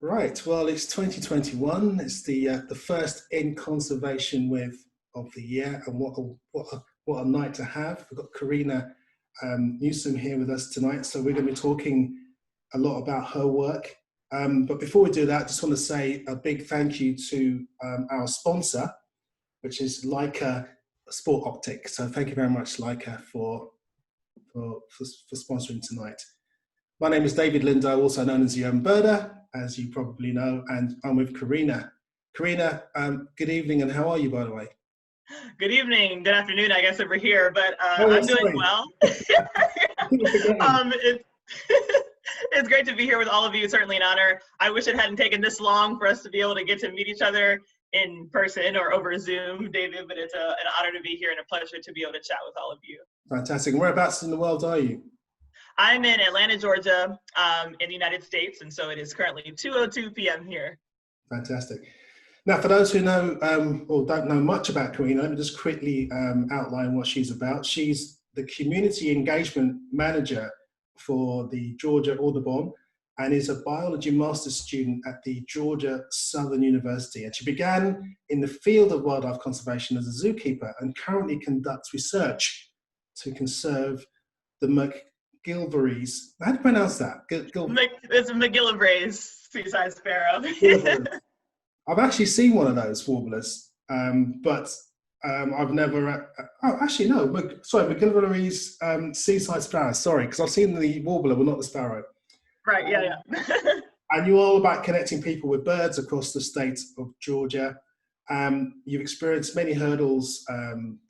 Right. Well, it's 2021. It's the first in conservation with of the year, and what a night to have. We've got Corina Newsome here with us tonight, so we're going to be talking a lot about her work. But before we do that, I just want to say a big thank you to our sponsor, which is Leica Sport Optic. So thank you very much, Leica, for sponsoring tonight. My name is David Lindo, also known as the Birder, as you probably know, and I'm with Corina. Corina, good evening, and how are you, by the way? Good evening, good afternoon, I guess, over here, but I'm doing well. It's, it's great to be here with all of you, certainly an honor. I wish it hadn't taken this long for us to be able to get to meet each other in person or over Zoom, David, but it's an honor to be here and a pleasure to be able to chat with all of you. Fantastic. And whereabouts in the world are you? I'm in Atlanta, Georgia, in the United States, and so it is currently 2:02 p.m. here. Fantastic. Now, for those who know or don't know much about Corina, let me just quickly outline what she's about. She's the Community Engagement Manager for the Georgia Audubon and is a biology master's student at the Georgia Southern University. And she began in the field of wildlife conservation as a zookeeper and currently conducts research to conserve the Mcgillivrays. How do you pronounce that? It's Mcgillivray's Seaside Sparrow. I've actually seen one of those warblers, but I've never. Actually, no. Mcgillivray's Seaside Sparrow. Sorry, because I've seen the warbler, but not the sparrow. Right. Yeah. And you're all about connecting people with birds across the state of Georgia. You've experienced many hurdles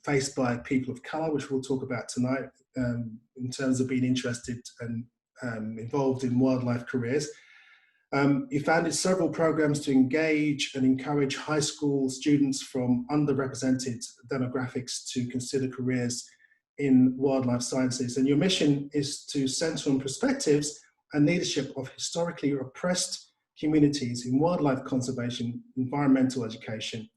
faced by people of colour, which we'll talk about tonight, in terms of being interested and involved in wildlife careers. You founded several programs to engage and encourage high school students from underrepresented demographics to consider careers in wildlife sciences. And your mission is to centre on perspectives and leadership of historically oppressed communities in wildlife conservation, environmental education,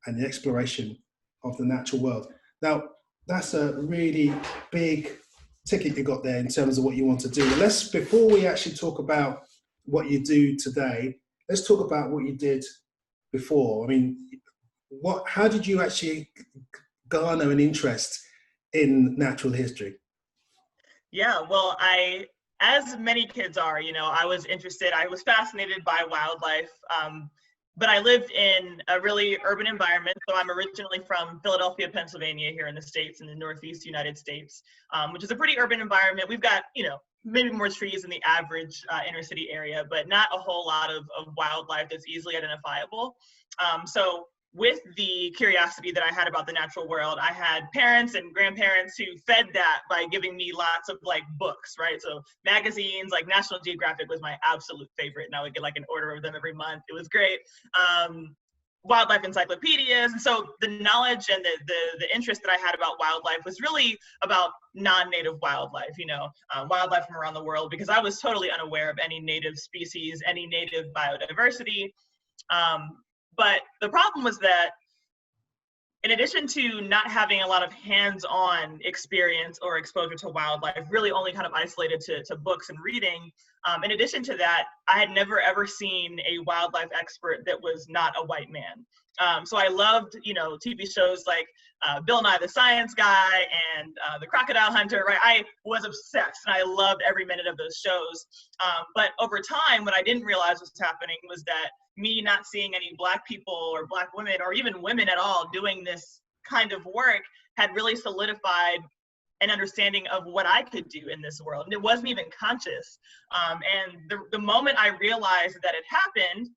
and the exploration of the natural world. Now, that's a really big ticket you got there in terms of what you want to do. But before we actually talk about what you do today, let's talk about what you did before. I mean, how did you actually garner an interest in natural history? Yeah, well, as many kids are, I was fascinated by wildlife, but I lived in a really urban environment. So I'm originally from Philadelphia, Pennsylvania, here in the States, in the Northeast United States, which is a pretty urban environment. We've got, maybe more trees than the average inner city area, but not a whole lot of wildlife that's easily identifiable. So with the curiosity that I had about the natural world, I had parents and grandparents who fed that by giving me lots of books, right? So magazines, like National Geographic was my absolute favorite, and I would get an order of them every month. It was great. Wildlife encyclopedias. And so the knowledge and the interest that I had about wildlife was really about non-native wildlife, wildlife from around the world, because I was totally unaware of any native species, any native biodiversity. But the problem was that in addition to not having a lot of hands-on experience or exposure to wildlife, really only kind of isolated to books and reading, in addition to that, I had never ever seen a wildlife expert that was not a white man. So I loved, TV shows like Bill Nye the Science Guy and The Crocodile Hunter, right? I was obsessed and I loved every minute of those shows. But over time, what I didn't realize was happening was that me not seeing any Black people or Black women or even women at all doing this kind of work had really solidified an understanding of what I could do in this world. And it wasn't even conscious. And the moment I realized that it happened,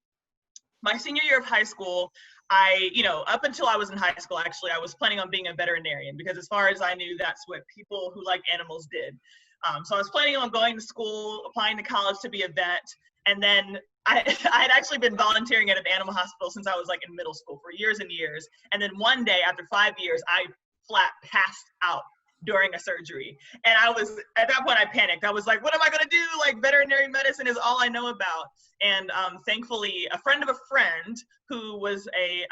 my senior year of high school, up until I was in high school, actually, I was planning on being a veterinarian because as far as I knew, that's what people who like animals did. So I was planning on going to school, applying to college to be a vet. And then I had actually been volunteering at an animal hospital since I was in middle school for years and years. And then one day after 5 years, I flat passed out during a surgery. And at that point I panicked. I was like, what am I gonna do? Veterinary medicine is all I know about. And thankfully, a friend of a friend who was a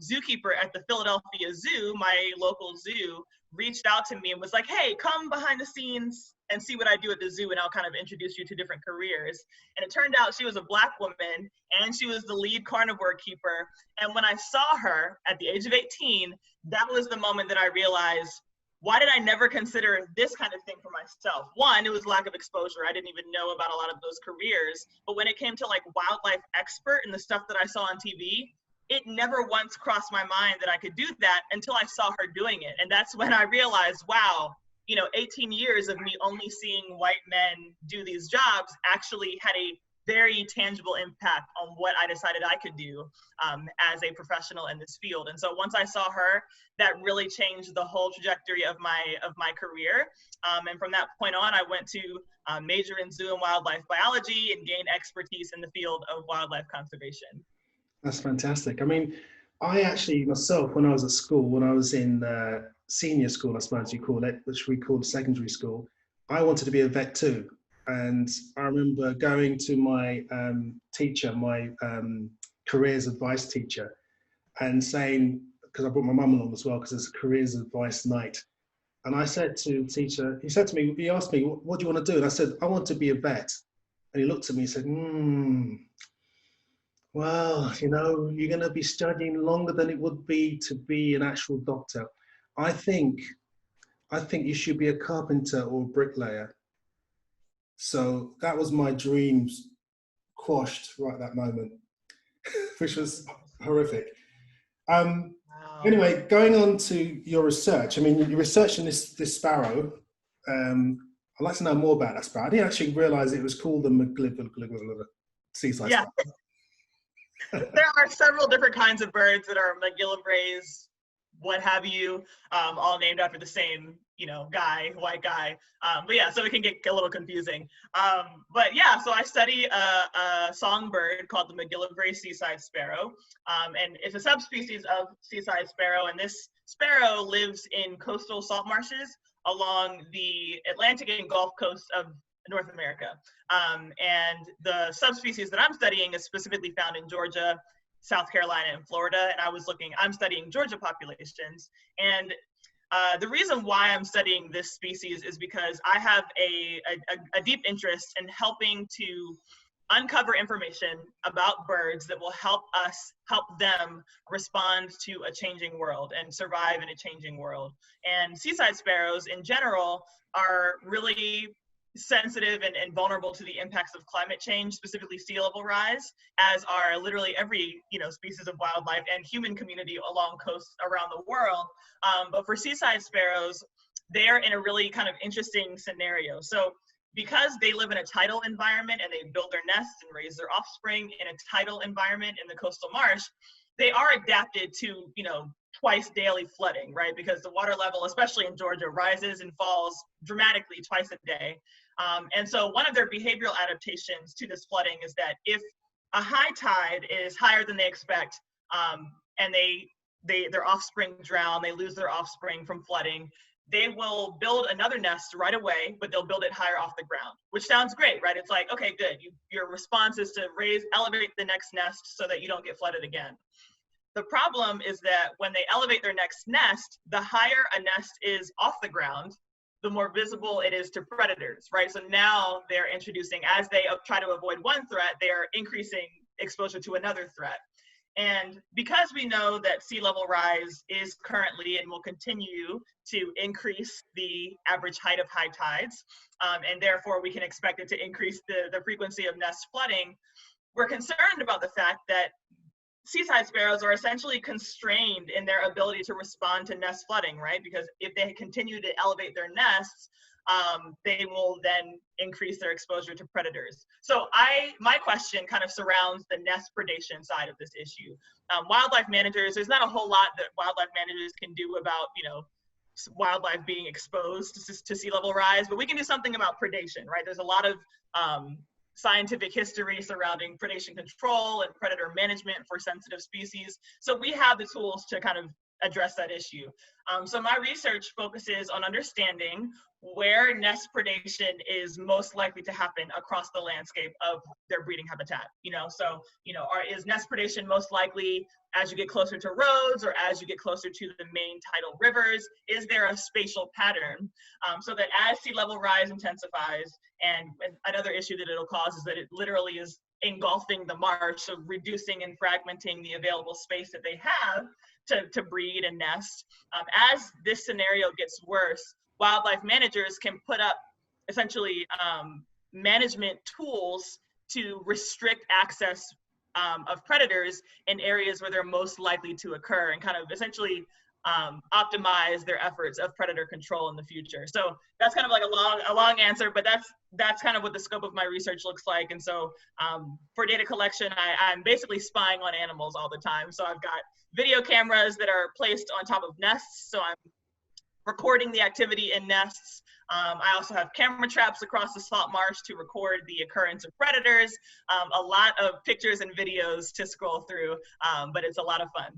zookeeper at the Philadelphia Zoo, my local zoo, reached out to me and was like, hey, come behind the scenes and see what I do at the zoo, and I'll kind of introduce you to different careers. And it turned out she was a Black woman, and she was the lead carnivore keeper. And when I saw her at the age of 18, that was the moment that I realized, why did I never consider this kind of thing for myself? One, it was lack of exposure. I didn't even know about a lot of those careers. But when it came to like wildlife expert and the stuff that I saw on TV, it never once crossed my mind that I could do that until I saw her doing it. And that's when I realized, wow, 18 years of me only seeing white men do these jobs actually had a very tangible impact on what I decided I could do as a professional in this field. And so once I saw her, that really changed the whole trajectory of my career. And from that point on, I went to major in zoo and wildlife biology and gain expertise in the field of wildlife conservation. That's fantastic. I mean, I actually myself, when I was at school, when I was in senior school, I suppose you call it, which we called secondary school, I wanted to be a vet too. And I remember going to my teacher, my careers advice teacher, and saying, because I brought my mum along as well, because it's a careers advice night. And I said to the teacher, he said to me, he asked me, what do you want to do? And I said, I want to be a vet. And he looked at me and said, well, you're going to be studying longer than it would be to be an actual doctor. I think you should be a carpenter or a bricklayer. So that was my dreams quashed right at that moment, which was horrific. Wow. Anyway, going on to your research. I mean, you're researching this sparrow. I'd like to know more about that sparrow. I didn't actually realize it was called the Mcgillivray Seaside Yeah. sparrow. There are several different kinds of birds that are Mcgillivrays, what have you, all named after the same, guy, white guy. But yeah, so it can get a little confusing. But yeah, so I study a songbird called the Mcgillivray Seaside Sparrow. And it's a subspecies of seaside sparrow. And this sparrow lives in coastal salt marshes along the Atlantic and Gulf coast of North America. And the subspecies that I'm studying is specifically found in Georgia, South Carolina, and Florida. And I'm studying Georgia populations. And the reason why I'm studying this species is because I have a deep interest in helping to uncover information about birds that will help them respond to a changing world and survive in a changing world. And seaside sparrows in general are really sensitive and vulnerable to the impacts of climate change, specifically sea level rise, as are literally every species of wildlife and human community along coasts around the world. But for seaside sparrows, they're in a really kind of interesting scenario. So because they live in a tidal environment and they build their nests and raise their offspring in a tidal environment in the coastal marsh, they are adapted to twice daily flooding, right? Because the water level, especially in Georgia, rises and falls dramatically twice a day. And so one of their behavioral adaptations to this flooding is that if a high tide is higher than they expect, and their offspring drown, they lose their offspring from flooding, they will build another nest right away, but they'll build it higher off the ground, which sounds great, right? It's like, okay, good. Your response is to elevate the next nest so that you don't get flooded again. The problem is that when they elevate their next nest, the higher a nest is off the ground, the more visible it is to predators, right? So now they're introducing, as they try to avoid one threat, they're increasing exposure to another threat. And because we know that sea level rise is currently and will continue to increase the average height of high tides, and therefore we can expect it to increase the frequency of nest flooding, we're concerned about the fact that seaside sparrows are essentially constrained in their ability to respond to nest flooding, right? Because if they continue to elevate their nests, they will then increase their exposure to predators. So my question kind of surrounds the nest predation side of this issue. Wildlife managers, there's not a whole lot that wildlife managers can do about, wildlife being exposed to sea level rise, but we can do something about predation, right? There's a lot of scientific history surrounding predation control and predator management for sensitive species. So we have the tools to kind of address that issue. So my research focuses on understanding where nest predation is most likely to happen across the landscape of their breeding habitat. Is nest predation most likely as you get closer to roads or as you get closer to the main tidal rivers? Is there a spatial pattern? So that as sea level rise intensifies, and another issue that it'll cause is that it literally is engulfing the marsh, so reducing and fragmenting the available space that they have to breed and nest. As this scenario gets worse, wildlife managers can put up essentially management tools to restrict access of predators in areas where they're most likely to occur, and kind of essentially optimize their efforts of predator control in the future. So that's kind of like a long answer, but that's kind of what the scope of my research looks like. And so for data collection, I'm basically spying on animals all the time. So I've got video cameras that are placed on top of nests, so I'm recording the activity in nests. I also have camera traps across the salt marsh to record the occurrence of predators. A lot of pictures and videos to scroll through, but it's a lot of fun.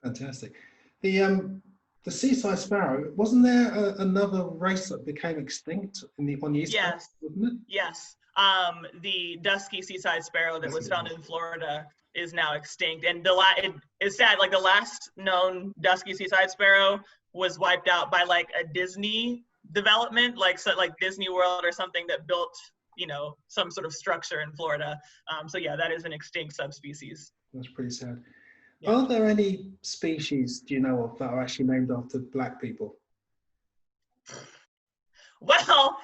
Fantastic. The Seaside Sparrow, wasn't there another race that became extinct on the East Coast, wasn't it? Yes. The dusky Seaside Sparrow that was found in Florida is now extinct. And it's sad, like the last known dusky Seaside Sparrow was wiped out by like a Disney development, like Disney World or something that built, some sort of structure in Florida. So yeah, that is an extinct subspecies. That's pretty sad. Yeah. Are there any species, do you know of, that are actually named after Black people? Well,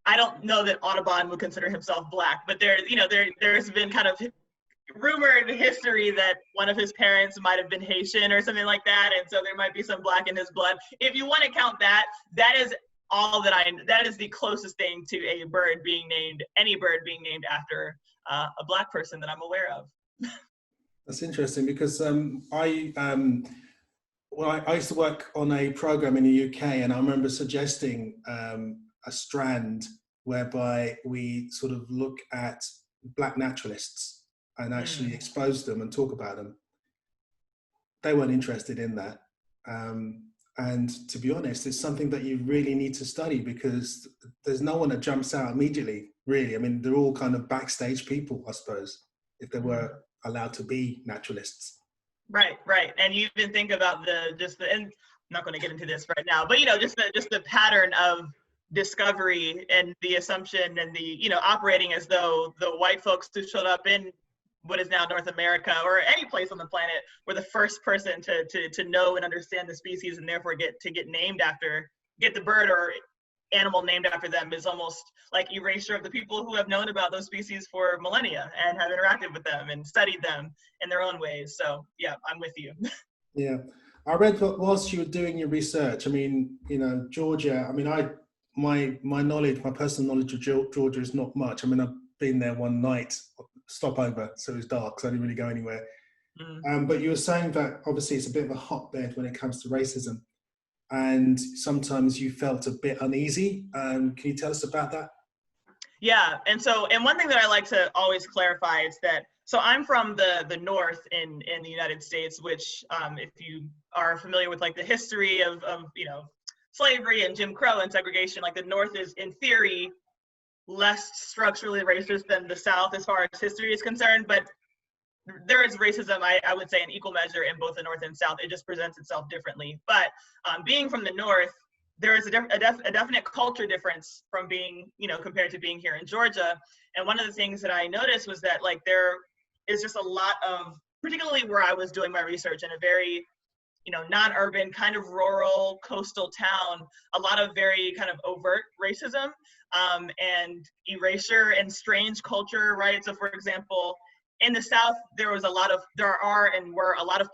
I don't know that Audubon would consider himself Black, but there's been kind of rumored history that one of his parents might have been Haitian or something like that, and so there might be some Black in his blood. If you want to count that, that is the closest thing to any bird being named after a Black person that I'm aware of. That's interesting, because I used to work on a program in the UK, and I remember suggesting a strand whereby we sort of look at Black naturalists and actually expose them and talk about them. They weren't interested in that. And to be honest, it's something that you really need to study, because there's no one that jumps out immediately, really. I mean, they're all kind of backstage people, I suppose, if they were allowed to be naturalists. Right. And you even think about and I'm not going to get into this right now, but just the pattern of discovery and the assumption and the operating as though the white folks who showed up in what is now North America or any place on the planet were the first person to know and understand the species, and therefore get the bird or animal named after them, is almost like erasure of the people who have known about those species for millennia and have interacted with them and studied them in their own ways. So yeah, I'm with you. Yeah, I read that whilst you were doing your research, I mean, Georgia, I mean, my personal knowledge of Georgia is not much. I mean, I've been there one night, stopover, so it was dark, so I didn't really go anywhere. But you were saying that obviously it's a bit of a hotbed when it comes to racism, and sometimes you felt a bit uneasy. Can you tell us about that? Yeah, and one thing that I like to always clarify is that, so I'm from the North in the United States, which if you are familiar with like the history of slavery and Jim Crow and segregation, like the North is in theory less structurally racist than the South as far as history is concerned, but there is racism, I would say, in equal measure in both the North and South. It just presents itself differently. But being from the North, there is a definite culture difference from being, compared to being here in Georgia. And one of the things that I noticed was that like there is just a lot of, particularly where I was doing my research in a very, non-urban, kind of rural, coastal town, a lot of very kind of overt racism and erasure and strange culture, right? So for example, in the South, there were a lot of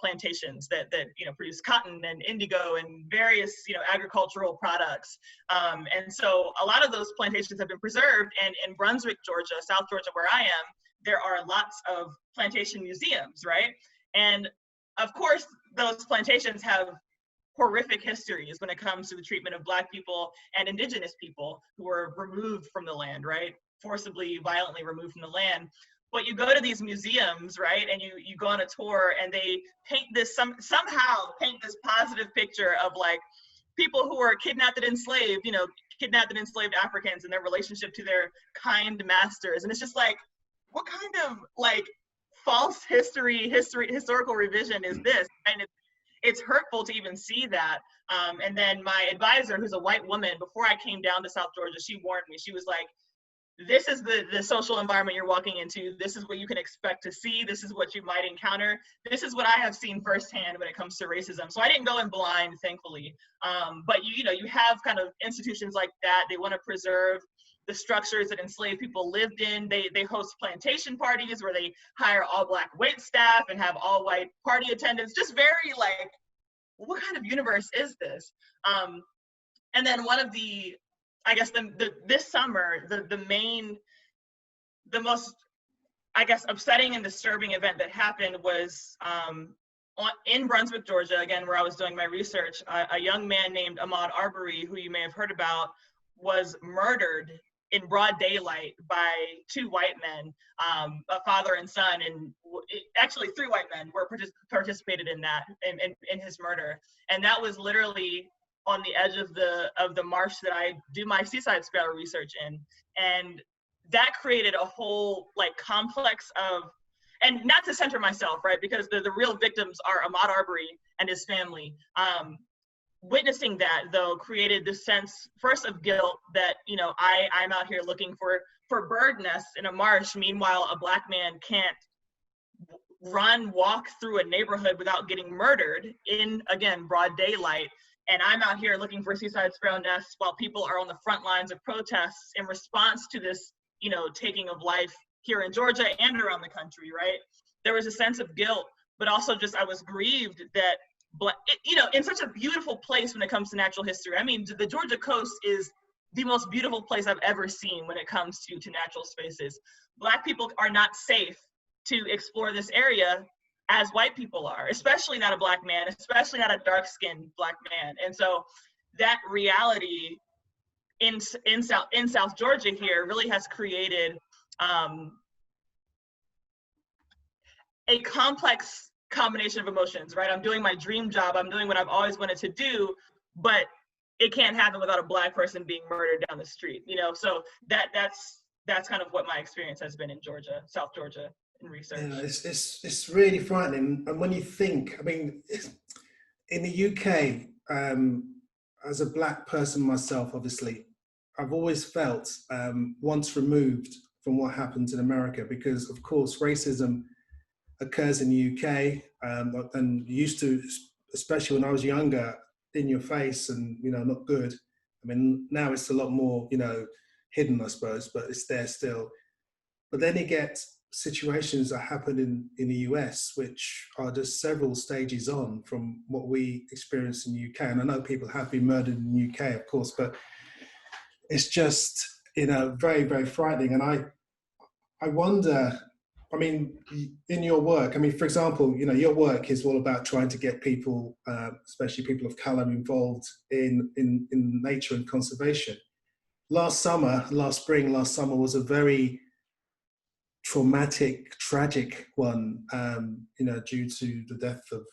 plantations that produce cotton and indigo and various agricultural products, and so a lot of those plantations have been preserved. And in Brunswick, Georgia, South Georgia, where I am, there are lots of plantation museums, right? And of course, those plantations have horrific histories when it comes to the treatment of Black people and Indigenous people who were removed from the land, right? Forcibly, violently removed from the land. But you go to these museums, right, and you go on a tour, and they paint this somehow paint this positive picture of like people who were kidnapped and enslaved, kidnapped and enslaved Africans and their relationship to their kind masters. And it's just like, what kind of like false historical revision is this? And it's hurtful to even see that. And then my advisor, who's a white woman, before I came down to South Georgia, she warned me. She was like, this is the social environment you're walking into. This is what you can expect to see. This is what you might encounter. This is what I have seen firsthand when it comes to racism. So I didn't go in blind, thankfully. But you have kind of institutions like that. They want to preserve the structures that enslaved people lived in. They host plantation parties where they hire all Black wait staff and have all white party attendants. Just very like, what kind of universe is this? And then one of the, I guess this summer, the most, I guess, upsetting and disturbing event that happened was in Brunswick, Georgia, again, where I was doing my research. A young man named Ahmaud Arbery, who you may have heard about, was murdered in broad daylight by two white men, a father and son, and actually 3 white men were participated in that, in his murder. And that was literally on the edge of the marsh that I do my Seaside Sparrow research in. And that created a whole like complex of, and not to center myself, right, because the real victims are Ahmaud Arbery and his family. Witnessing that though created this sense first of guilt that, I'm out here looking for bird nests in a marsh. Meanwhile, a Black man can't walk through a neighborhood without getting murdered in, again, broad daylight. And I'm out here looking for Seaside Sparrow nests while people are on the front lines of protests in response to this, taking of life here in Georgia and around the country, right? There was a sense of guilt, but also just I was grieved that, in such a beautiful place when it comes to natural history. I mean, the Georgia coast is the most beautiful place I've ever seen when it comes to natural spaces. Black people are not safe to explore this area as white people are, especially not a Black man, especially not a dark-skinned Black man. And so that reality in South Georgia here really has created a complex combination of emotions, right? I'm doing my dream job, I'm doing what I've always wanted to do, but it can't happen without a Black person being murdered down the street, So that's kind of what my experience has been in Georgia, South Georgia. Research. Yeah, it's really frightening. And when you think, I mean, in the UK, as a Black person myself, obviously, I've always felt once removed from what happens in America, because of course racism occurs in the UK and used to, especially when I was younger, in your face and not good. I mean, now it's a lot more hidden, I suppose, but it's there still. But then you get situations that happen in the US, which are just several stages on from what we experience in the UK. And I know people have been murdered in the UK, of course, but it's just, very, very frightening. And I wonder, I mean, in your work, I mean, for example, your work is all about trying to get people, especially people of color, involved in nature and conservation. Last summer was a very traumatic, tragic one, due to the death of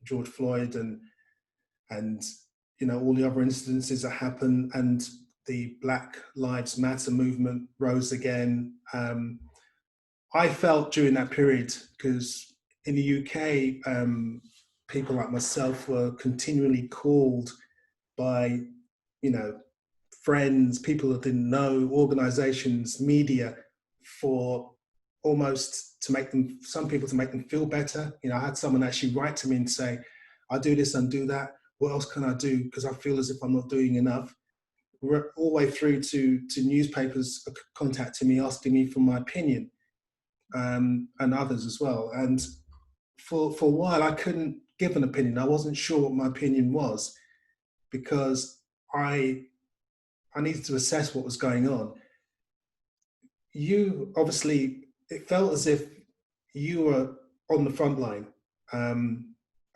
George Floyd and all the other incidences that happened, and the Black Lives Matter movement rose again. I felt during that period, because in the UK, people like myself were continually called by, friends, people that didn't know, organizations, media, for almost to make them, some people to make them feel better. I had someone actually write to me and say, I do this and do that. What else can I do? Because I feel as if I'm not doing enough. All the way through to newspapers contacting me, asking me for my opinion, and others as well. And for a while, I couldn't give an opinion. I wasn't sure what my opinion was, because I needed to assess what was going on. You obviously, it felt as if you were on the front line. And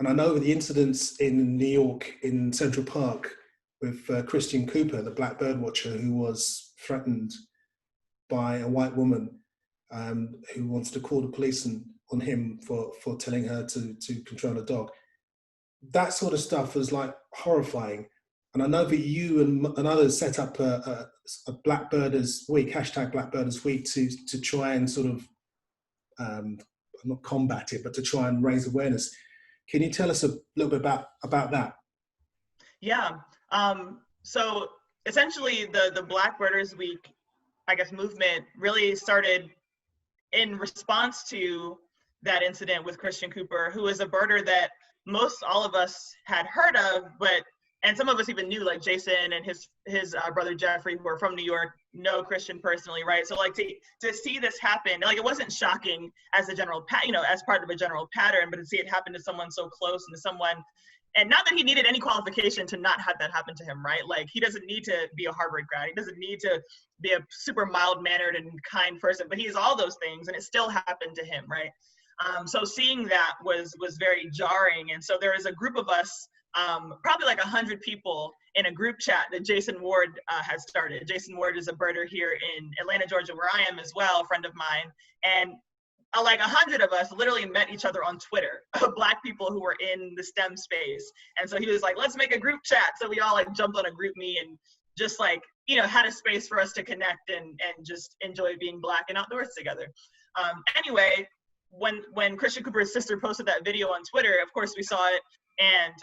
I know the incidents in New York, in Central Park, with Christian Cooper, the black bird watcher who was threatened by a white woman. who wants to call the police on him for telling her to control a dog. That sort of stuff was like horrifying. And I know that you and others set up a Blackbirders Week, hashtag Blackbirders Week, to try and sort of, not combat it, but to try and raise awareness. Can you tell us a little bit about that? Yeah. So essentially the Blackbirders Week, I guess, movement really started in response to that incident with Christian Cooper, who is a birder that most all of us had heard of, and some of us even knew, like Jason and his brother Jeffrey, who are from New York, know Christian personally, right? So like to see this happen, like it wasn't shocking as a general, as part of a general pattern, but to see it happen to someone so close and to someone, and not that he needed any qualification to not have that happen to him, right? Like he doesn't need to be a Harvard grad, he doesn't need to be a super mild-mannered and kind person, but he's all those things, and it still happened to him, right? So seeing that was very jarring, and so there was a group of us. Probably like 100 people in a group chat that Jason Ward has started. Jason Ward is a birder here in Atlanta, Georgia, where I am as well, a friend of mine. And like 100 of us literally met each other on Twitter, Black people who were in the STEM space. And so he was like, let's make a group chat. So we all like jumped on a group me and just like, had a space for us to connect and just enjoy being Black and outdoors together. Anyway, when Christian Cooper's sister posted that video on Twitter, of course we saw it. And,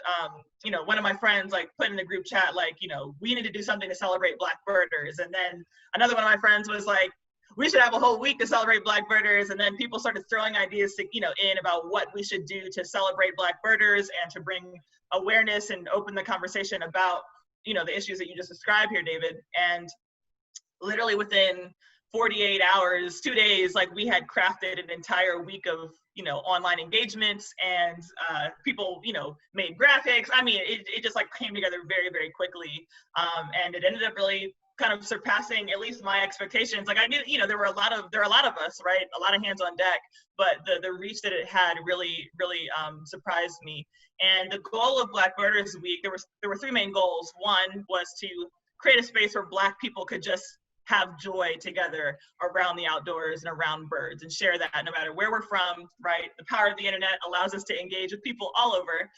one of my friends like put in the group chat, like, we need to do something to celebrate Black birders. And then another one of my friends was like, we should have a whole week to celebrate Black birders. And then people started throwing ideas to, in about what we should do to celebrate Black birders and to bring awareness and open the conversation about, the issues that you just described here, David. And literally within 48 hours, 2 days, like we had crafted an entire week of, online engagements, and people, made graphics. I mean, it just like came together very, very quickly. And it ended up really kind of surpassing at least my expectations. Like I knew, there are a lot of us, right? A lot of hands on deck, but the reach that it had really, really surprised me. And the goal of Black Birders Week, there were three main goals. One was to create a space where Black people could just have joy together around the outdoors and around birds and share that no matter where we're from, right? The power of the internet allows us to engage with people all over.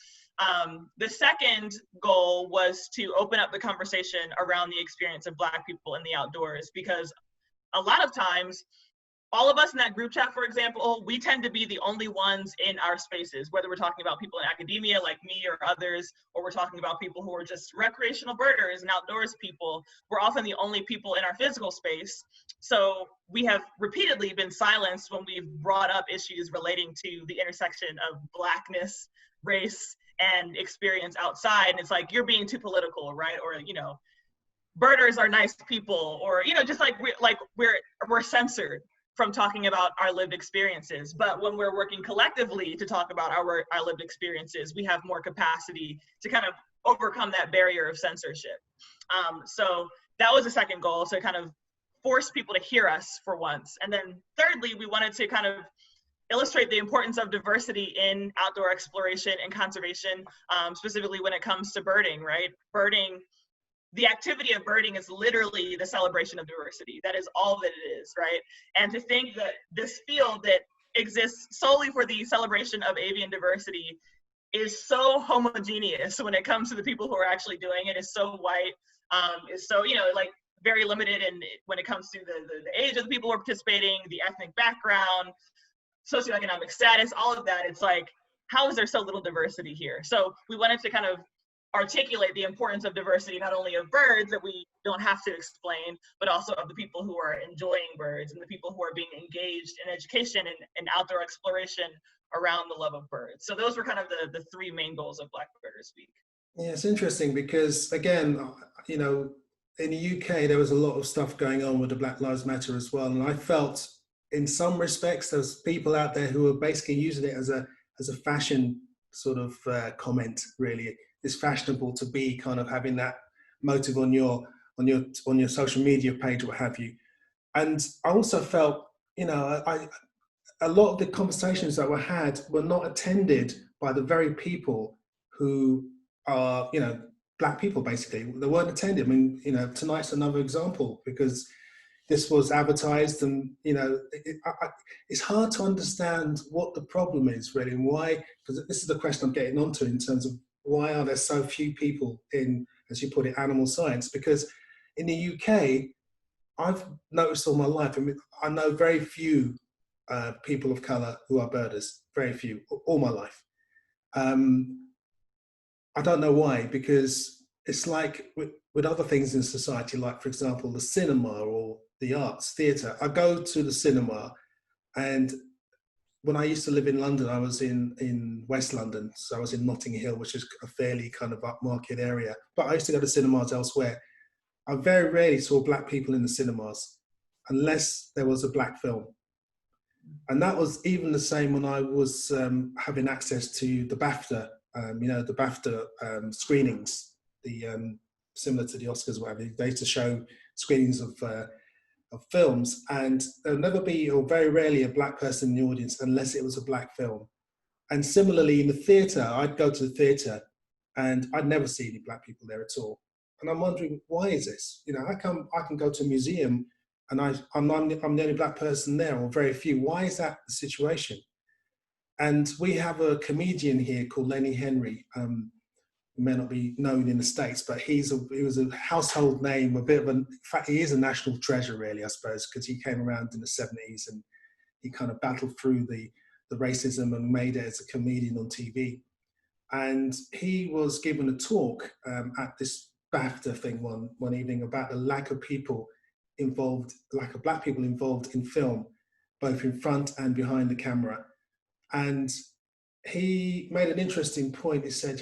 The second goal was to open up the conversation around the experience of Black people in the outdoors, because a lot of times, all of us in that group chat, for example, we tend to be the only ones in our spaces, whether we're talking about people in academia like me or others, or we're talking about people who are just recreational birders and outdoors people. We're often the only people in our physical space. So we have repeatedly been silenced when we've brought up issues relating to the intersection of Blackness, race, and experience outside. And it's like, you're being too political, right? Or, birders are nice people, or, just like we're censored from talking about our lived experiences. But when we're working collectively to talk about our lived experiences, we have more capacity to kind of overcome that barrier of censorship. So that was the second goal, to kind of force people to hear us for once. And then thirdly, we wanted to kind of illustrate the importance of diversity in outdoor exploration and conservation, specifically when it comes to birding, right? The activity of birding is literally the celebration of diversity. That is all that it is, right? And to think that this field that exists solely for the celebration of avian diversity is so homogeneous when it comes to the people who are actually doing it, is so white, is so, like very limited in when it comes to the age of the people who are participating, the ethnic background, socioeconomic status, all of that. It's like, how is there so little diversity here? So we wanted to kind of articulate the importance of diversity, not only of birds that we don't have to explain, but also of the people who are enjoying birds and the people who are being engaged in education and outdoor exploration around the love of birds. So those were kind of the three main goals of Black Birders Week. Yeah, it's interesting because, again, in the UK, there was a lot of stuff going on with the Black Lives Matter as well. And I felt in some respects, there's people out there who are basically using it as a fashion sort of comment, really. It's fashionable to be kind of having that motive on your social media page, what have you. And I also felt, a lot of the conversations that were had were not attended by the very people who are, Black people, basically. They weren't attended. I mean, tonight's another example, because, this was advertised, and it's hard to understand what the problem is really, and why, because this is the question I'm getting onto in terms of why are there so few people in, as you put it, animal science. Because in the UK, I've noticed all my life, I know very few people of colour who are birders, very few, all my life. I don't know why, because it's like with other things in society, like for example, the cinema or the arts, theatre. I go to the cinema, and when I used to live in London, I was in West London. So I was in Notting Hill, which is a fairly kind of upmarket area. But I used to go to cinemas elsewhere. I very rarely saw black people in the cinemas unless there was a black film. And that was even the same when I was having access to the BAFTA, the BAFTA screenings, similar to the Oscars, whatever. They used to show screenings of films, and there'll never be, or very rarely, a black person in the audience unless it was a black film. And similarly in the theatre, I'd go to the theatre and I'd never see any black people there at all. And I'm wondering, why is this? How come I can go to a museum and I'm the only black person there, or very few? Why is that the situation? And we have a comedian here called Lenny Henry. He may not be known in the States, but he was a household name, in fact, he is a national treasure, really, I suppose, because he came around in the 70s and he kind of battled through the racism and made it as a comedian on TV. And he was given a talk at this BAFTA thing one evening about the lack of black people involved in film, both in front and behind the camera. And he made an interesting point. He said,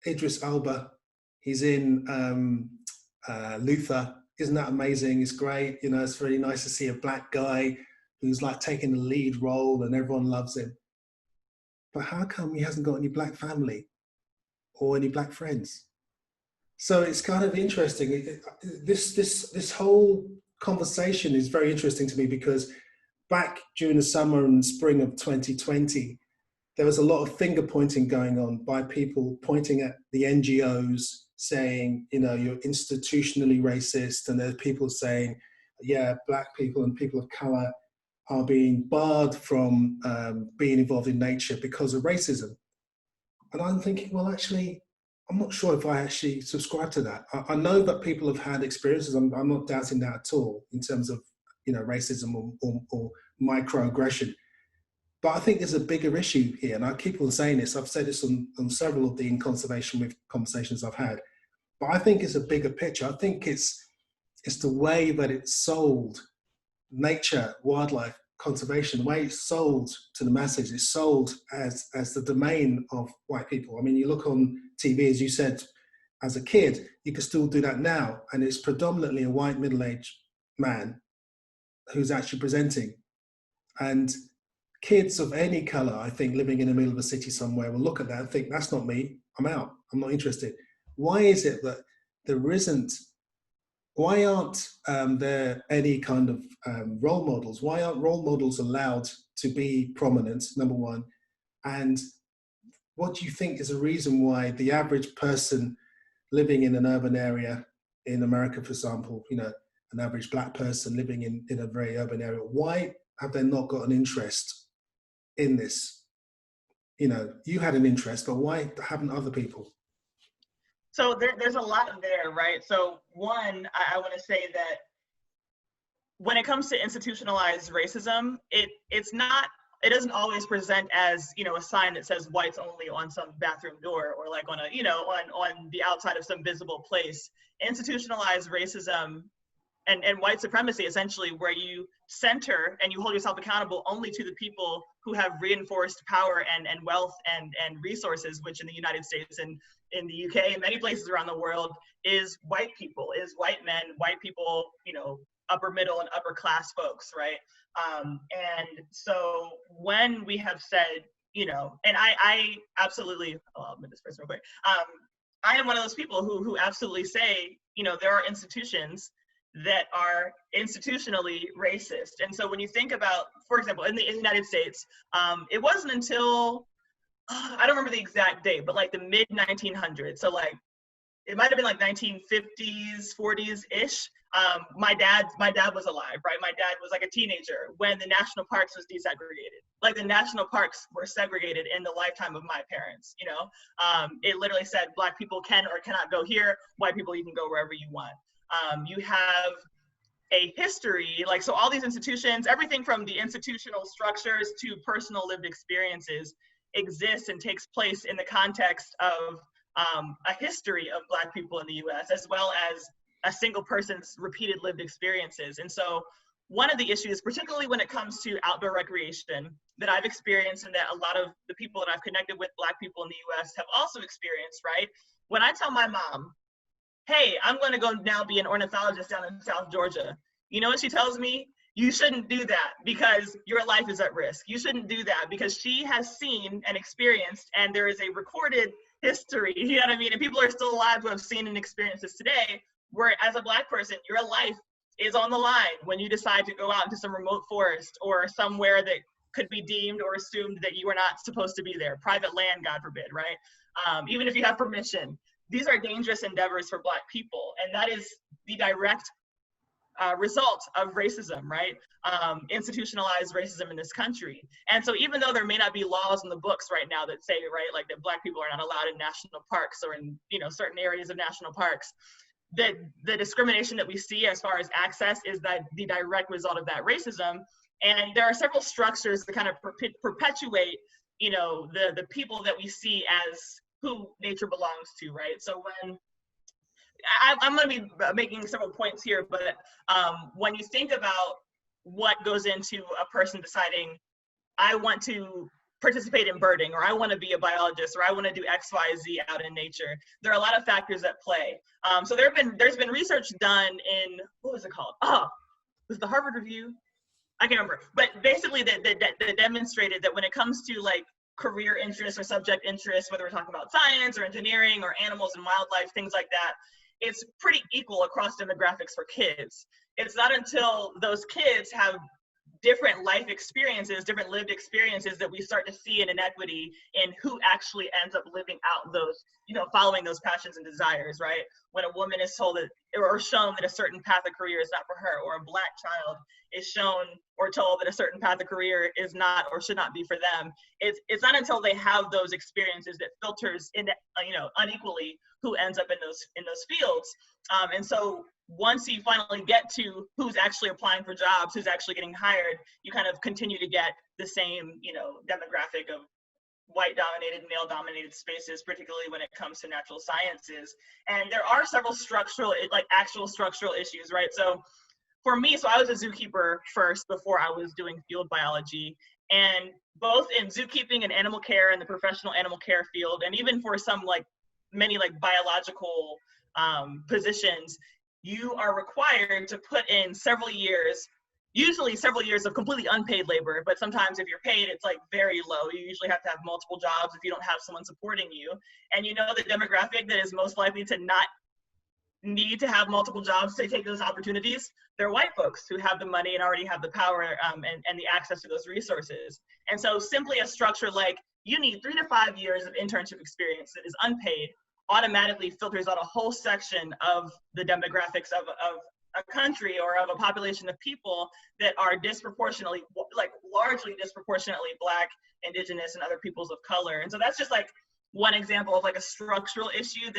Idris Elba, he's in Luther. Isn't that amazing? It's great. It's really nice to see a black guy who's like taking the lead role and everyone loves him. But how come he hasn't got any black family or any black friends? So it's kind of interesting. This whole conversation is very interesting to me, because back during the summer and spring of 2020, there was a lot of finger pointing going on by people pointing at the NGOs, saying, you're institutionally racist. And there's people saying, yeah, black people and people of color are being barred from being involved in nature because of racism. And I'm thinking, well, actually, I'm not sure if I actually subscribe to that. I know that people have had experiences. I'm not doubting that at all in terms of, racism or microaggression. But I think there's a bigger issue here, and I keep on saying this. I've said this on several of the conservation conversations I've had. But I think it's a bigger picture. I think it's the way that it's sold, nature, wildlife, conservation, the way it's sold to the masses. It's sold as the domain of white people. I mean, you look on TV, as you said, as a kid, you can still do that now, and it's predominantly a white middle-aged man who's actually presenting. And kids of any color, I think, living in the middle of a city somewhere will look at that and think, that's not me, I'm out, I'm not interested. Why is it that why aren't there any kind of role models? Why aren't role models allowed to be prominent, number one? And what do you think is a reason why the average person living in an urban area in America, for example, an average black person living in a very urban area, why have they not got an interest in this? You had an interest, but why haven't other people? So there's a lot there, right? So one, I want to say that when it comes to institutionalized racism, it doesn't always present as, a sign that says whites only on some bathroom door, or like on a, on the outside of some visible place. Institutionalized racism and white supremacy, essentially, where you center and you hold yourself accountable only to the people who have reinforced power and wealth and resources, which in the United States and in the UK and many places around the world is white people, is white men, white people, upper middle and upper class folks, right? And so when we have said, and I absolutely, I'll admit this first real quick. I am one of those people who absolutely say, there are institutions that are institutionally racist. And so when you think about, for example, in the United States, it wasn't until, I don't remember the exact date, but like the mid 1900s. So like, it might've been like 1950s, 40s-ish, My dad was alive, right? My dad was like a teenager when the national parks was desegregated. Like the national parks were segregated in the lifetime of my parents, you know? It literally said Black people can or cannot go here, white people you can go wherever you want. You have a history, like, so all these institutions, everything from the institutional structures to personal lived experiences exists and takes place in the context of a history of Black people in the US, as well as a single person's repeated lived experiences. And so one of the issues, particularly when it comes to outdoor recreation, that I've experienced and that a lot of the people that I've connected with, Black people in the US, have also experienced, right? When I tell my mom, hey, I'm going to go now be an ornithologist down in South Georgia. You know what she tells me? You shouldn't do that because your life is at risk. You shouldn't do that because she has seen and experienced, and there is a recorded history, you know what I mean? And people are still alive who have seen and experienced this today, where as a Black person, your life is on the line when you decide to go out into some remote forest or somewhere that could be deemed or assumed that you are not supposed to be there, private land, God forbid, right? Even if you have permission. These are dangerous endeavors for Black people, and that is the direct result of racism, right? Institutionalized racism in this country. And so even though there may not be laws in the books right now that say, right, like that Black people are not allowed in national parks or in, you know, certain areas of national parks, that the discrimination that we see as far as access is that the direct result of that racism. And there are several structures that kind of perpetuate, you know, the people that we see as who nature belongs to, right? So when I'm going to be making several points here, but when you think about what goes into a person deciding, I want to participate in birding, or I want to be a biologist, or I want to do X, Y, Z out in nature, there are a lot of factors at play. So there's been research done in, what was it called? Oh, was the Harvard Review? I can't remember. But basically that demonstrated that when it comes to like career interests or subject interests, whether we're talking about science or engineering or animals and wildlife, things like that, it's pretty equal across demographics for kids. It's not until those kids have different life experiences, different lived experiences, that we start to see an inequity in who actually ends up living out those, you know, following those passions and desires, right? When a woman is told that, or shown that a certain path of career is not for her, or a Black child is shown or told that a certain path of career is not or should not be for them, it's not until they have those experiences that filters in, you know, unequally who ends up in those fields. And so once you finally get to who's actually applying for jobs, who's actually getting hired, you kind of continue to get the same, you know, demographic of white-dominated, male-dominated spaces, particularly when it comes to natural sciences. And there are several structural, like actual structural issues, right? So for me, so I was a zookeeper first before I was doing field biology. And both in zookeeping and animal care and the professional animal care field, and even for some like many like biological positions, you are required to put in several years, usually several years of completely unpaid labor, but sometimes if you're paid, it's like very low. You usually have to have multiple jobs if you don't have someone supporting you. And you know the demographic that is most likely to not need to have multiple jobs to take those opportunities, they're white folks who have the money and already have the power and the access to those resources. And so simply a structure like you need 3 to 5 years of internship experience that is unpaid automatically filters out a whole section of the demographics of a country or of a population of people that are disproportionately, like largely disproportionately Black, Indigenous, and other peoples of color. And so that's just like one example of like a structural issue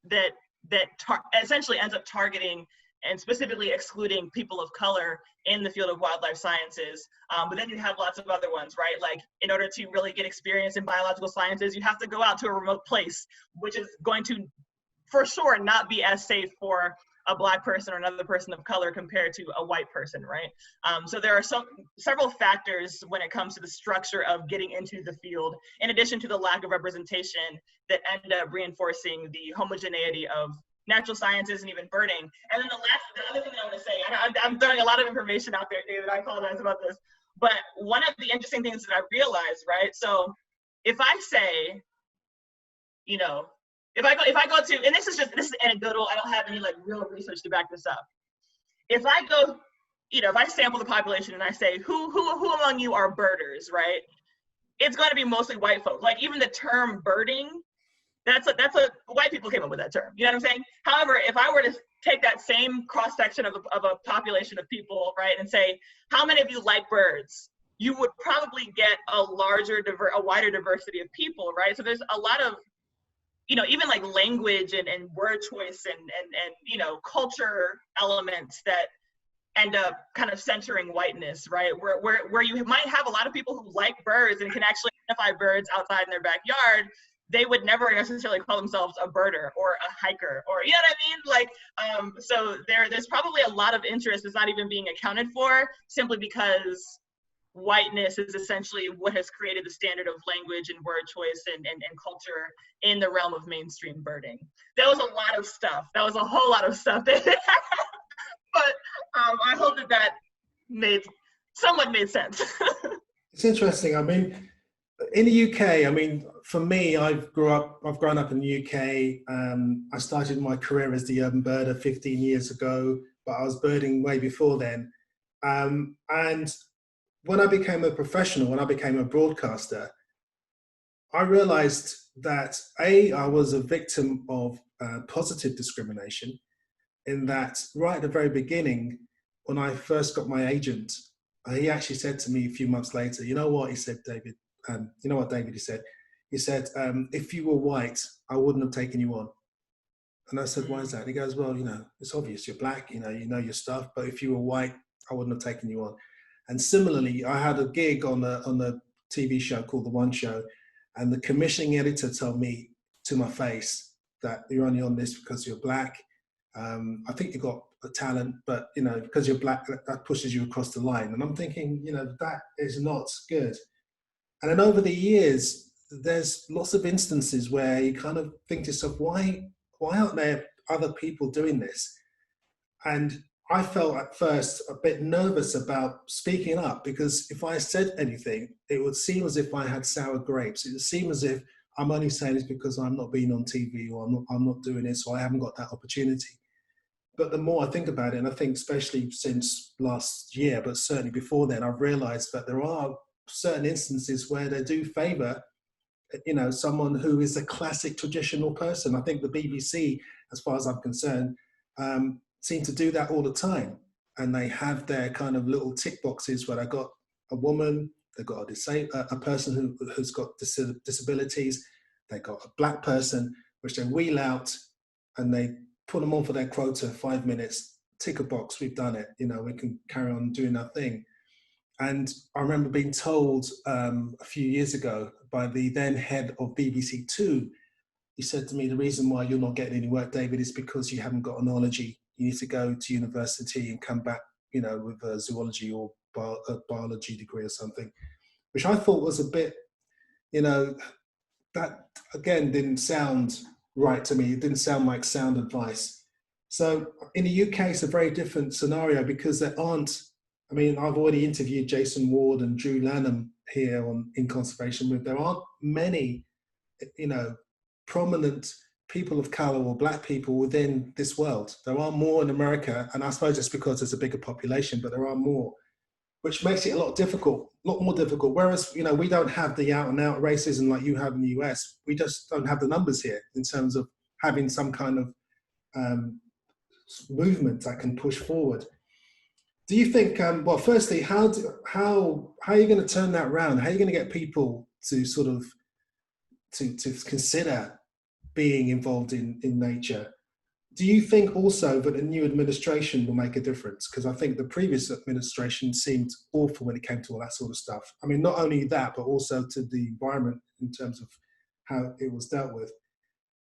that essentially ends up targeting and specifically excluding people of color in the field of wildlife sciences. But then you have lots of other ones, right? Like in order to really get experience in biological sciences, you have to go out to a remote place, which is going to, for sure, not be as safe for a Black person or another person of color compared to a white person, right? So there are several factors when it comes to the structure of getting into the field, in addition to the lack of representation that end up reinforcing the homogeneity of natural sciences and even birding. And then the other thing I want to say, I'm throwing a lot of information out there, David, I apologize about this, but one of the interesting things that I realized, right? So if I say, you know, if I go to, and this is anecdotal, I don't have any like real research to back this up. If I go, you know, if I sample the population and I say, who among you are birders, right? It's going to be mostly white folks. Like even the term birding That's a white people came up with that term. You know what I'm saying? However, if I were to take that same cross section of a population of people, right, and say, how many of you like birds? You would probably get a wider diversity of people, right? So there's a lot of, you know, even like language and word choice and you know, culture elements that end up kind of centering whiteness, right? Where you might have a lot of people who like birds and can actually identify birds outside in their backyard. They would never necessarily call themselves a birder or a hiker, or, you know what I mean? Like, so there's probably a lot of interest that's not even being accounted for, simply because whiteness is essentially what has created the standard of language and word choice and culture in the realm of mainstream birding. That was a lot of stuff. That was a whole lot of stuff. But I hope that somewhat made sense. It's interesting. I mean, in the UK, I mean, for me, I've grown up in the UK. I started my career as the urban birder 15 years ago, but I was birding way before then. And when I became a professional, when I became a broadcaster, I realized that I was a victim of positive discrimination, in that right at the very beginning, when I first got my agent, he actually said to me a few months later, you know what, he said, David, you know what, David, he said, if you were white, I wouldn't have taken you on. And I said, why is that? He goes, well, you know, it's obvious, you're black, you know your stuff, but if you were white, I wouldn't have taken you on. And similarly, I had a gig on the TV show called The One Show, and the commissioning editor told me to my face that you're only on this because you're black. I think you got a talent, but, you know, because you're black, that pushes you across the line. And I'm thinking, you know, that is not good. And then over the years, there's lots of instances where you kind of think to yourself, why aren't there other people doing this? And I felt at first a bit nervous about speaking up, because if I said anything, it would seem as if I had sour grapes. It would seem as if I'm only saying this because I'm not being on TV, or I'm not doing it, so I haven't got that opportunity. But the more I think about it, and I think especially since last year, but certainly before then, I've realized that there are certain instances where they do favor, you know, someone who is a classic traditional person. I think the BBC, as far as I'm concerned, seem to do that all the time. And they have their kind of little tick boxes where they got a woman, they've got a person who's got disabilities, they got a black person, which they wheel out and they put them on for their quota, 5 minutes, tick a box, we've done it, you know, we can carry on doing our thing. And I remember being told a few years ago by the then head of BBC Two, he said to me, the reason why you're not getting any work, David, is because you haven't got a knowledge. You need to go to university and come back, you know, with a zoology or a biology degree or something, which I thought was a bit, you know, that again didn't sound right to me. It didn't sound like sound advice. So in the UK, it's a very different scenario, because there aren't, I mean, I've already interviewed Jason Ward and Drew Lanham here in Conservation With. There aren't many, you know, prominent people of color or black people within this world. There are more in America, and I suppose it's because there's a bigger population, but there are more, which makes it a lot more difficult. Whereas, you know, we don't have the out and out racism like you have in the US. We just don't have the numbers here in terms of having some kind of movement that can push forward. Do you think, well, firstly, how are you going to turn that around? How are you going to get people to sort of, to consider being involved in nature? Do you think also that a new administration will make a difference? Because I think the previous administration seemed awful when it came to all that sort of stuff. I mean, not only that, but also to the environment in terms of how it was dealt with.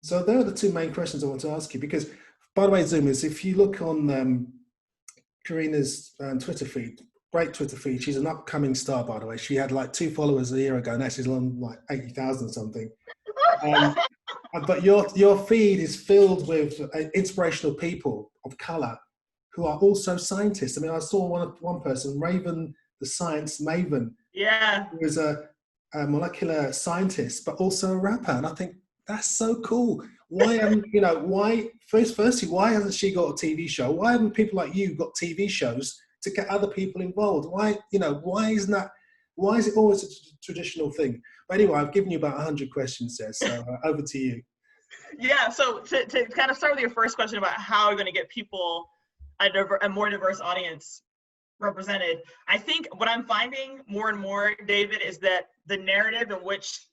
So there are the two main questions I want to ask you, because, by the way, Zoomers, if you look on Corina's Twitter feed, great Twitter feed. She's an upcoming star, by the way. She had like 2 followers a year ago, now she's on like 80,000 or something. But your feed is filled with inspirational people of color who are also scientists. I mean, I saw one person, Raven, the science maven. Yeah. Who is a molecular scientist, but also a rapper. And I think that's so cool. Why firstly, why hasn't she got a TV show? Why haven't people like you got TV shows to get other people involved? Why is it always a traditional thing? But anyway, I've given you about 100 questions there, so over to you. Yeah, so to kind of start with your first question about how we're going to get people, a more diverse audience represented, I think what I'm finding more and more, David, is that the narrative in which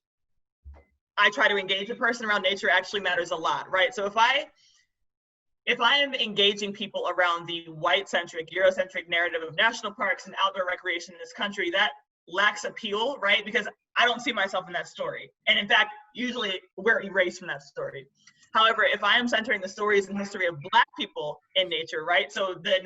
I try to engage a person around nature actually matters a lot, right? So if I am engaging people around the white-centric, Eurocentric narrative of national parks and outdoor recreation in this country, that lacks appeal, right? Because I don't see myself in that story. And in fact, usually we're erased from that story. However, if I am centering the stories and history of Black people in nature, right? So the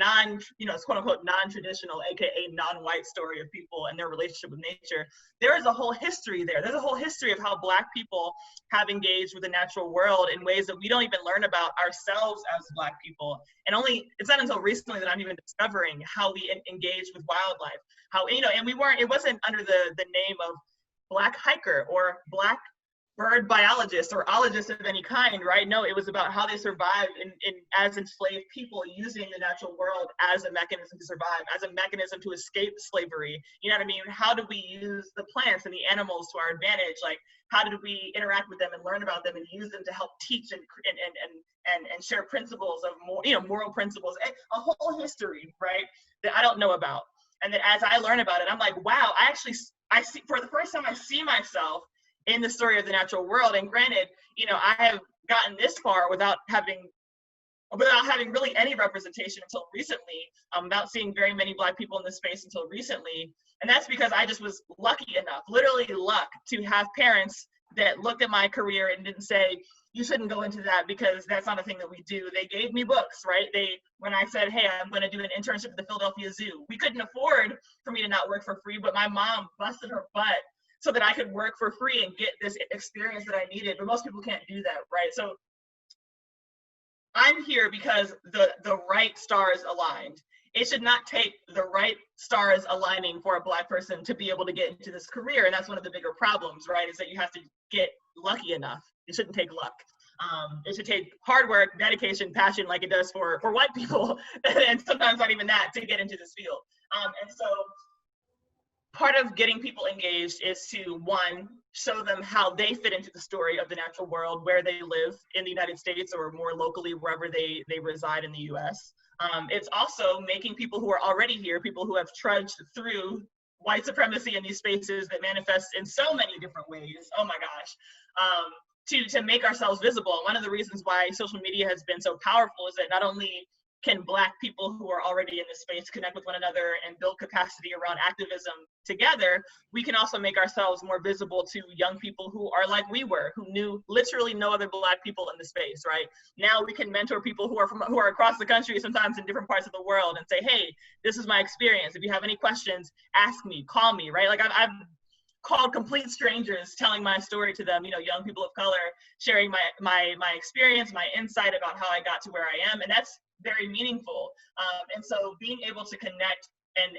quote unquote non-traditional, AKA non-white story of people and their relationship with nature, there is a whole history there. There's a whole history of how Black people have engaged with the natural world in ways that we don't even learn about ourselves as Black people. And it's not until recently that I'm even discovering how we engage with wildlife, how, and it wasn't under the name of Black hiker or Black bird biologist or ologist of any kind, right? No, it was about how they survived as enslaved people, using the natural world as a mechanism to survive, as a mechanism to escape slavery. You know what I mean? How do we use the plants and the animals to our advantage? Like, how did we interact with them and learn about them and use them to help teach and share principles of moral principles, a whole history, right, that I don't know about. And that as I learn about it, I'm like, wow, I see, for the first time, I see myself in the story of the natural world. And granted, I have gotten this far without having really any representation until recently, without seeing very many Black people in this space until recently. And that's because I just was lucky enough, literally luck, to have parents that looked at my career and didn't say, you shouldn't go into that because that's not a thing that we do. They gave me books, right? When I said, hey, I'm going to do an internship at the Philadelphia Zoo, we couldn't afford for me to not work for free, but my mom busted her butt so that I could work for free and get this experience that I needed. But most people can't do that, right? So I'm here because the right stars aligned. It should not take the right stars aligning for a Black person to be able to get into this career. And that's one of the bigger problems, right? Is that you have to get lucky enough. It shouldn't take luck. It should take hard work, dedication, passion, like it does for white people, and sometimes not even that, to get into this field. And so part of getting people engaged is to, one, show them how they fit into the story of the natural world, where they live in the United States or more locally, wherever they reside in the US. It's also making people who are already here, people who have trudged through white supremacy in these spaces that manifest in so many different ways, oh my gosh, to make ourselves visible. One of the reasons why social media has been so powerful is that not only can Black people who are already in this space connect with one another and build capacity around activism together, we can also make ourselves more visible to young people who are like we were, who knew literally no other Black people in the space, right? Now we can mentor people who are across the country, sometimes in different parts of the world, and say, hey, this is my experience. If you have any questions, ask me, call me, right? Like I've called complete strangers, telling my story to them, young people of color, sharing my experience, my insight about how I got to where I am. And that's very meaningful. And so being able to connect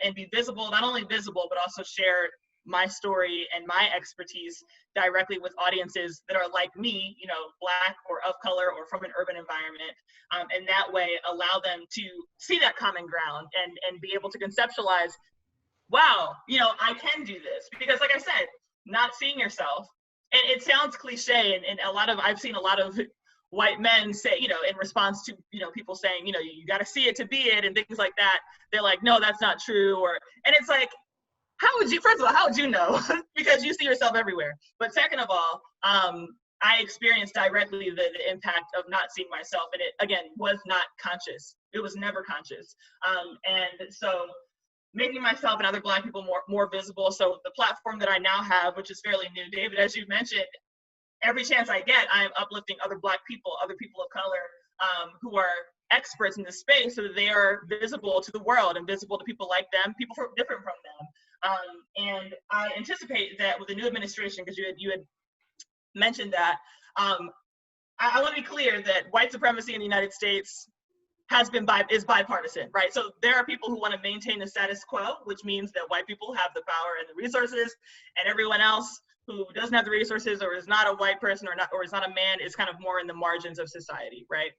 and be visible, not only visible, but also share my story and my expertise directly with audiences that are like me, Black or of color or from an urban environment. And that way allow them to see that common ground and be able to conceptualize, wow, I can do this. Because like I said, not seeing yourself, and it sounds cliche, and I've seen a lot of white men say, in response to, people saying, you got to see it to be it and things like that. They're like, no, that's not true. And it's like, first of all, how would you know? Because you see yourself everywhere. But second of all, I experienced directly the impact of not seeing myself. And it, again, was not conscious. It was never conscious. And so making myself and other Black people more visible. So the platform that I now have, which is fairly new, David, as you mentioned, every chance I get, I'm uplifting other Black people, other people of color who are experts in this space so that they are visible to the world and visible to people like them, people different from them. And I anticipate that with the new administration, because you had mentioned that, I want to be clear that white supremacy in the United States is bipartisan, right? So there are people who want to maintain the status quo, which means that white people have the power and the resources, and everyone else who doesn't have the resources or is not a white person or is not a man is kind of more in the margins of society, right?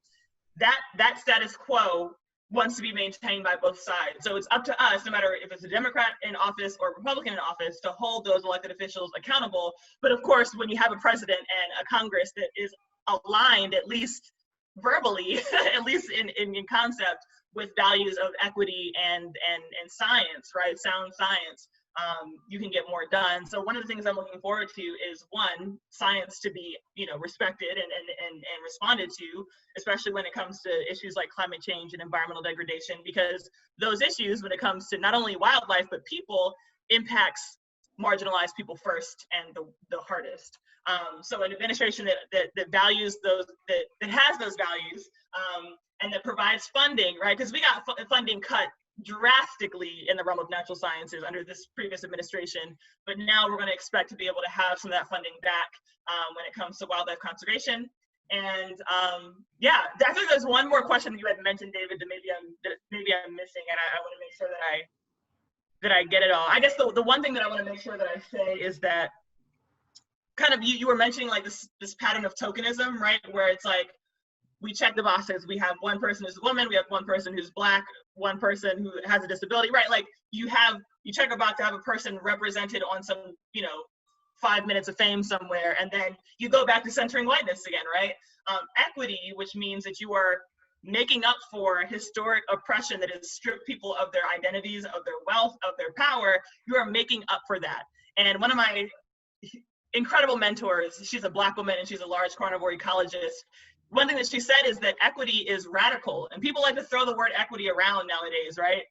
That status quo wants to be maintained by both sides. So it's up to us, no matter if it's a Democrat in office or a Republican in office, to hold those elected officials accountable. But of course, when you have a president and a Congress that is aligned, at least verbally, at least in concept, with values of equity and science, right? Sound science. You can get more done. So one of the things I'm looking forward to is, one, science to be, respected and responded to, especially when it comes to issues like climate change and environmental degradation, because those issues, when it comes to not only wildlife, but people, impacts marginalized people first and the hardest. So an administration that values those, that has those values, and that provides funding, right? Because we got funding cut drastically in the realm of natural sciences under this previous administration, but now we're going to expect to be able to have some of that funding back when it comes to wildlife conservation. And yeah, I think there's one more question that you had mentioned, David, that maybe I'm missing, and I want to make sure that I get it all. I guess the one thing that I want to make sure that I say is that kind of you were mentioning like this pattern of tokenism, right? Where it's like, we check the boxes. We have one person who's a woman, we have one person who's Black, one person who has a disability, right? Like you check a box to have a person represented on some, 5 minutes of fame somewhere, and then you go back to centering whiteness again, right? Equity, which means that you are making up for historic oppression that has stripped people of their identities, of their wealth, of their power. You are making up for that. And one of my incredible mentors, she's a Black woman and she's a large carnivore ecologist. One thing that she said is that equity is radical, and people like to throw the word equity around nowadays, right?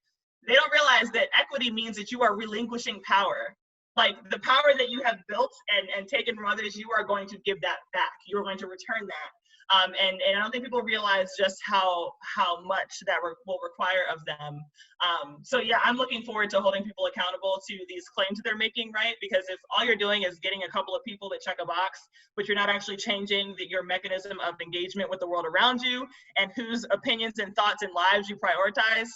They don't realize that equity means that you are relinquishing power. Like the power that you have built and taken from others, you are going to give that back. You are going to return that. And I don't think people realize just how much that will require of them. So yeah, I'm looking forward to holding people accountable to these claims that they're making, right? Because if all you're doing is getting a couple of people that check a box, but you're not actually changing your mechanism of engagement with the world around you and whose opinions and thoughts and lives you prioritize,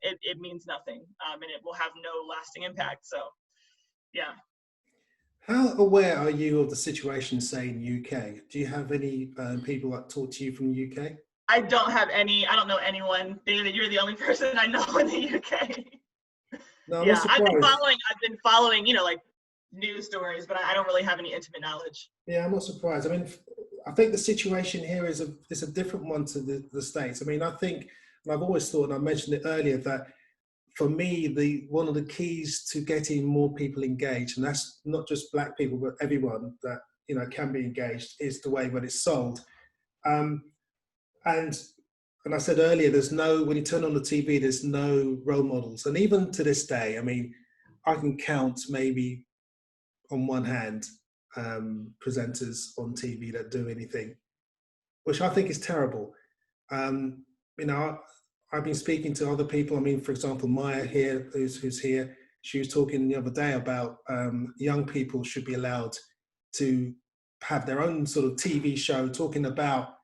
it means nothing, and it will have no lasting impact. So yeah. How aware are you of the situation, say, in the UK? Do you have any people that talk to you from the UK? I don't have any. I don't know anyone. David, you're the only person I know in the UK. No, yeah, I've been following, like news stories, but I don't really have any intimate knowledge. Yeah, I'm not surprised. I mean, I think the situation here is a different one to the States. I mean, I think, and I've always thought, and I mentioned it earlier, that for me, one of the keys to getting more people engaged, and that's not just Black people, but everyone that can be engaged, is the way that it's sold. And I said earlier, when you turn on the TV, there's no role models. And even to this day, I mean, I can count maybe on one hand presenters on TV that do anything, which I think is terrible. I've been speaking to other people. I mean, for example, Maya here, who's here, she was talking the other day about young people should be allowed to have their own sort of TV show talking about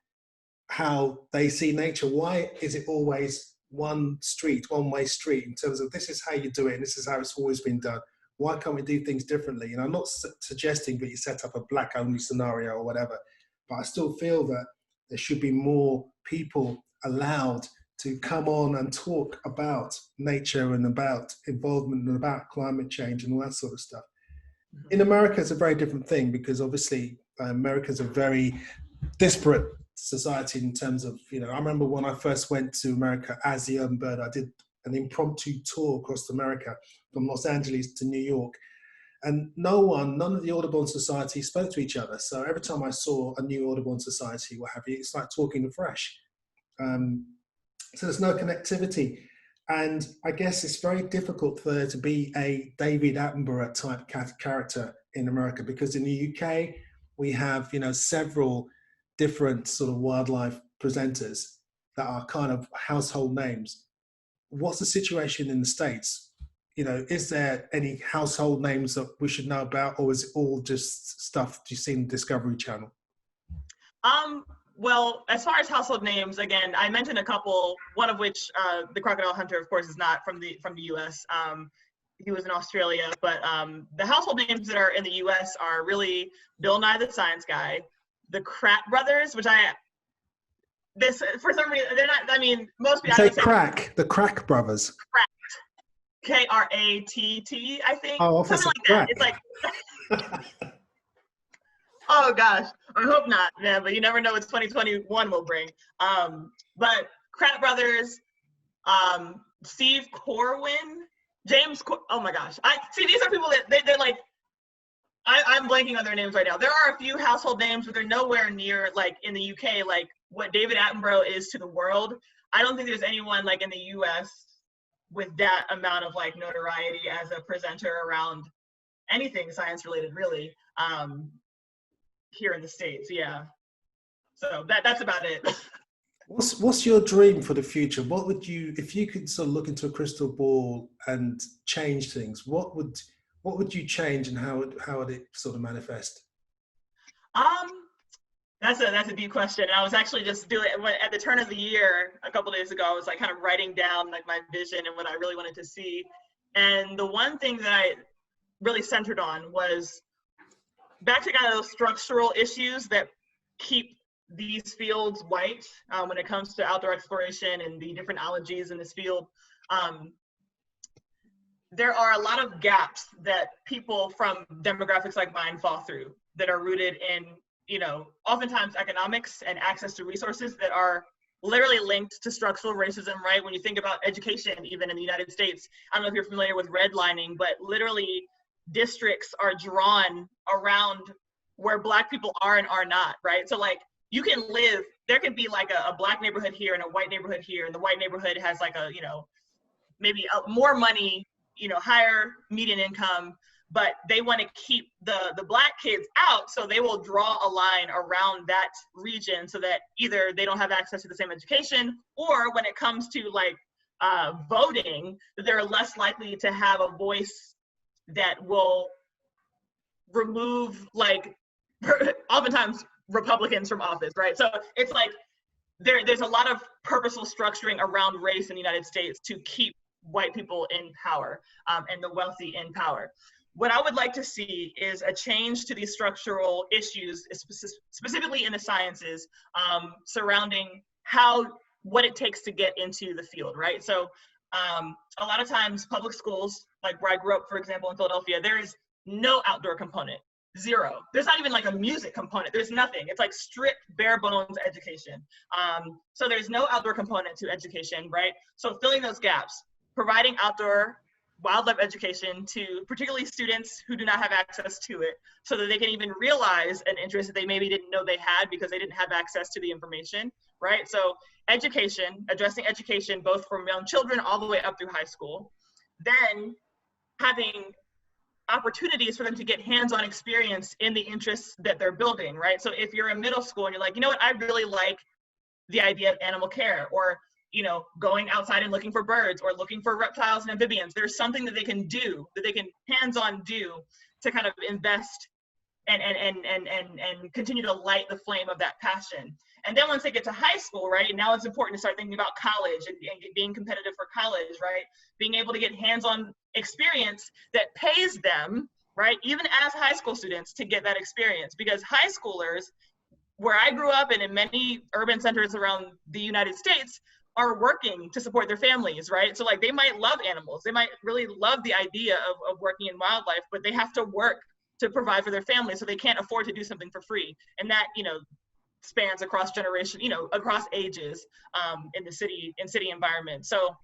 how they see nature. Why is it always one-way street in terms of this is how you do it and this is how it's always been done? Why can't we do things differently? I'm not suggesting that you set up a Black-only scenario or whatever, but I still feel that there should be more people allowed to come on and talk about nature and about involvement and about climate change and all that sort of stuff. In America, it's a very different thing because obviously America's a very disparate society in terms of, I remember when I first went to America as the urban bird, I did an impromptu tour across America from Los Angeles to New York. And none of the Audubon Society spoke to each other. So every time I saw a new Audubon Society, what have you, it's like talking afresh. So there's no connectivity. And I guess it's very difficult for there to be a David Attenborough type character in America, because in the UK, we have, several different sort of wildlife presenters that are kind of household names. What's the situation in the States? Is there any household names that we should know about, or is it all just stuff you see in the Discovery Channel? Well, as far as household names, again, I mentioned a couple, one of which, the crocodile hunter, of course, is not from the US. He was in Australia, but the household names that are in the US are really Bill Nye the Science Guy, the Kratt brothers, which for some reason, they're not, I mean, most people- the Crack brothers. Kratt, Kratt, I think. Oh, something like that. It's like, Oh gosh, I hope not, man, but you never know what 2021 will bring. But Kratt Brothers, Steve Corwin, oh my gosh. I see, these are people that they're like, I'm blanking on their names right now. There are a few household names, but they're nowhere near, like, in the UK, like what David Attenborough is to the world. I don't think there's anyone like in the US with that amount of like notoriety as a presenter around anything science related, really, here in the States. Yeah. So that's about it. What's your dream for the future? What would you, if you could sort of look into a crystal ball and change things, what would you change, and how would it sort of manifest? That's a deep question. And I was actually just doing at the turn of the year a couple days ago. I was like kind of writing down like my vision and what I really wanted to see. And the one thing that I really centered on was back to kind of those structural issues that keep these fields white when it comes to outdoor exploration and the different ologies in this field. There are a lot of gaps that people from demographics like mine fall through that are rooted in, you know, oftentimes economics and access to resources that are literally linked to structural racism, right? When you think about education, even in the United States, I don't know if you're familiar with redlining, but literally districts are drawn around where Black people are and are not, right? So like, you can live, there can be like a Black neighborhood here and a white neighborhood here, and the white neighborhood has like a, you know, maybe more money, you know, higher median income, but they want to keep the Black kids out, so they will draw a line around that region so that either they don't have access to the same education, or when it comes to like voting, they're less likely to have a voice that will remove like oftentimes Republicans from office, right? So it's like there's a lot of purposeful structuring around race in the United States to keep white people in power and the wealthy in power. What I would like to see is a change to these structural issues, specifically in the sciences, surrounding what it takes to get into the field, right? So a lot of times public schools, like where I grew up, for example, in Philadelphia, there is no outdoor component. Zero. There's not even like a music component. There's nothing. It's like strict bare bones education. So there's no outdoor component to education, right? So filling those gaps, providing outdoor wildlife education to particularly students who do not have access to it, so that they can even realize an interest that they maybe didn't know they had because they didn't have access to the information, right? So education, addressing education, both from young children all the way up through high school, then having opportunities for them to get hands-on experience in the interests that they're building, right? So if you're in middle school and you're like, you know what, I really like the idea of animal care, or, you know, going outside and looking for birds or looking for reptiles and amphibians, there's something that they can do, that they can hands-on do to kind of invest and continue to light the flame of that passion. And then once they get to high school, right, now it's important to start thinking about college and being competitive for college, right? Being able to get hands-on experience that pays them, right, even as high school students, to get that experience. Because high schoolers, where I grew up and in many urban centers around the United States, are working to support their families, right? So like, they might love animals, they might really love the idea of working in wildlife, but they have to work to provide for their family, so they can't afford to do something for free. And that, you know, spans across generation, you know, across ages in the city environment. So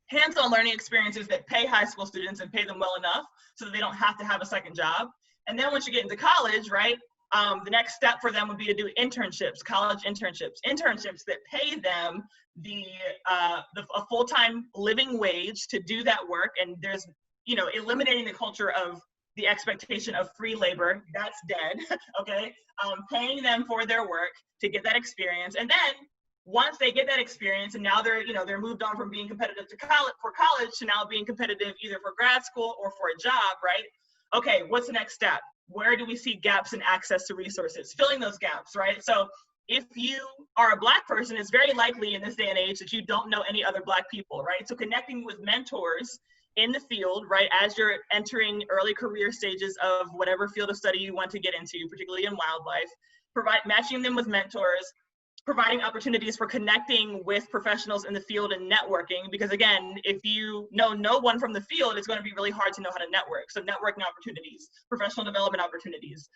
hands-on learning experiences that pay high school students and pay them well enough so that they don't have to have a second job. And then once you get into college, right, the next step for them would be to do internships, college internships that pay them a full-time living wage to do that work. And there's, you know, eliminating the culture of the expectation of free labor, that's dead, okay? Paying them for their work to get that experience. And then once they get that experience and now they're, you know, they're moved on from being competitive for college to now being competitive either for grad school or for a job, right? Okay, what's the next step? Where do we see gaps in access to resources? Filling those gaps, right? So if you are a Black person, it's very likely in this day and age that you don't know any other Black people, right? So connecting with mentors in the field, right, as you're entering early career stages of whatever field of study you want to get into, particularly in wildlife, matching them with mentors providing opportunities for connecting with professionals in the field and networking, because again, if you know no one from the field, it's going to be really hard to know how to network. So networking opportunities, professional development opportunities,